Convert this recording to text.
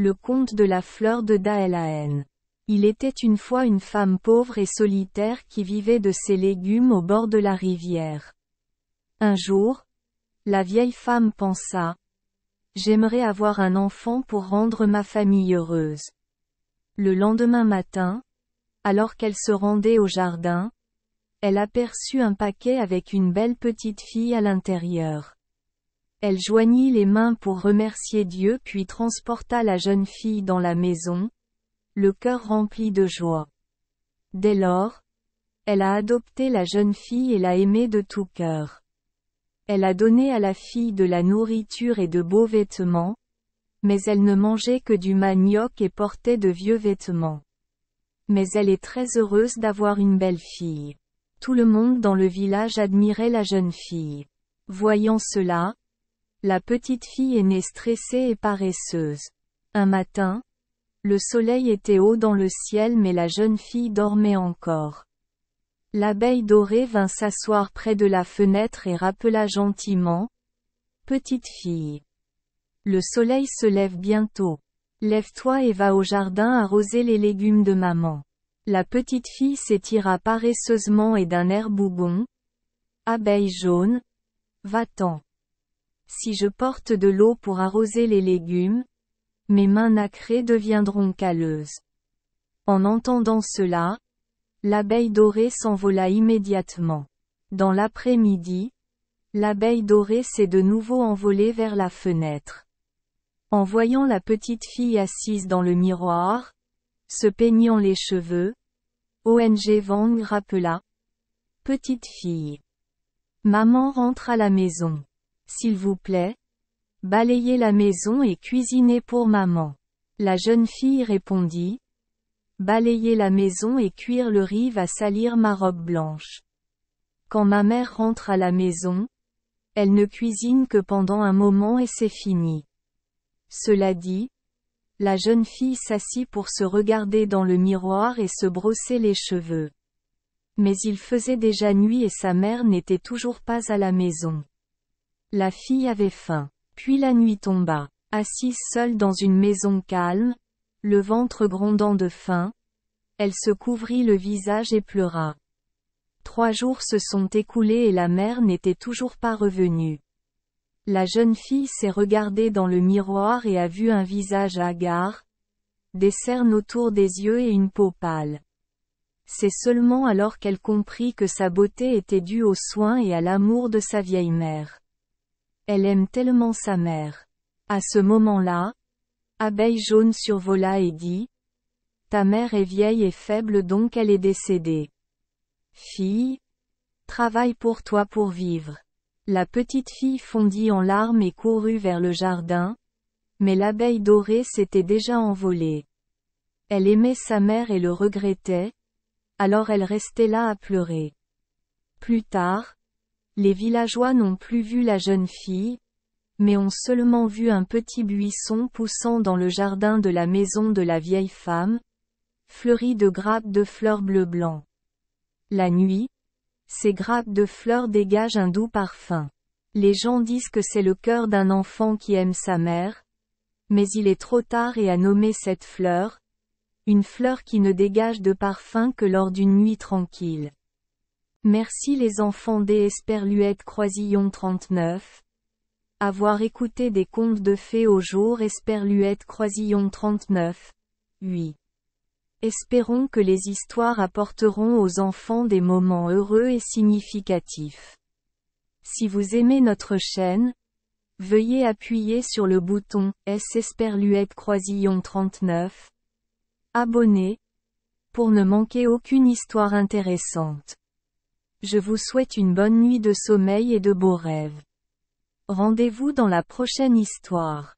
Le conte de la fleur de Daëlaën. Il était une fois une femme pauvre et solitaire qui vivait de ses légumes au bord de la rivière. Un jour, la vieille femme pensa: j'aimerais avoir un enfant pour rendre ma famille heureuse. Le lendemain matin, alors qu'elle se rendait au jardin, elle aperçut un paquet avec une belle petite fille à l'intérieur. Elle joignit les mains pour remercier Dieu puis transporta la jeune fille dans la maison, le cœur rempli de joie. Dès lors, elle a adopté la jeune fille et l'a aimée de tout cœur. Elle a donné à la fille de la nourriture et de beaux vêtements, mais elle ne mangeait que du manioc et portait de vieux vêtements. Mais elle est très heureuse d'avoir une belle fille. Tout le monde dans le village admirait la jeune fille. Voyant cela, la petite fille est née stressée et paresseuse. Un matin, le soleil était haut dans le ciel mais la jeune fille dormait encore. L'abeille dorée vint s'asseoir près de la fenêtre et rappela gentiment: petite fille, le soleil se lève bientôt. Lève-toi et va au jardin arroser les légumes de maman. La petite fille s'étira paresseusement et d'un air bougon: abeille jaune, va-t'en. Si je porte de l'eau pour arroser les légumes, mes mains nacrées deviendront calleuses. En entendant cela, l'abeille dorée s'envola immédiatement. Dans l'après-midi, l'abeille dorée s'est de nouveau envolée vers la fenêtre. En voyant la petite fille assise dans le miroir, se peignant les cheveux, ONG Wang rappela: petite fille, maman rentre à la maison. S'il vous plaît, balayez la maison et cuisinez pour maman. La jeune fille répondit: balayer la maison et cuire le riz va salir ma robe blanche. Quand ma mère rentre à la maison, elle ne cuisine que pendant un moment et c'est fini. Cela dit, la jeune fille s'assit pour se regarder dans le miroir et se brosser les cheveux. Mais il faisait déjà nuit et sa mère n'était toujours pas à la maison. La fille avait faim. Puis la nuit tomba. Assise seule dans une maison calme, le ventre grondant de faim, elle se couvrit le visage et pleura. 3 jours se sont écoulés et la mère n'était toujours pas revenue. La jeune fille s'est regardée dans le miroir et a vu un visage hagard, des cernes autour des yeux et une peau pâle. C'est seulement alors qu'elle comprit que sa beauté était due aux soins et à l'amour de sa vieille mère. Elle aime tellement sa mère. À ce moment-là, Abeille jaune survola et dit: ta mère est vieille et faible donc elle est décédée. Fille, travaille pour toi pour vivre. La petite fille fondit en larmes et courut vers le jardin, mais l'abeille dorée s'était déjà envolée. Elle aimait sa mère et le regrettait, alors elle restait là à pleurer. Plus tard, les villageois n'ont plus vu la jeune fille, mais ont seulement vu un petit buisson poussant dans le jardin de la maison de la vieille femme, fleuri de grappes de fleurs bleu-blanc. La nuit, ces grappes de fleurs dégagent un doux parfum. Les gens disent que c'est le cœur d'un enfant qui aime sa mère, mais il est trop tard et a nommé cette fleur, une fleur qui ne dégage de parfum que lors d'une nuit tranquille. Merci les enfants des Esperluette Croisillon 39. Avoir écouté des contes de fées au jour Esperluette Croisillon 39. 8. Espérons que les histoires apporteront aux enfants des moments heureux et significatifs. Si vous aimez notre chaîne, veuillez appuyer sur le bouton S Esperluette Croisillon 39. Abonner, pour ne manquer aucune histoire intéressante. Je vous souhaite une bonne nuit de sommeil et de beaux rêves. Rendez-vous dans la prochaine histoire.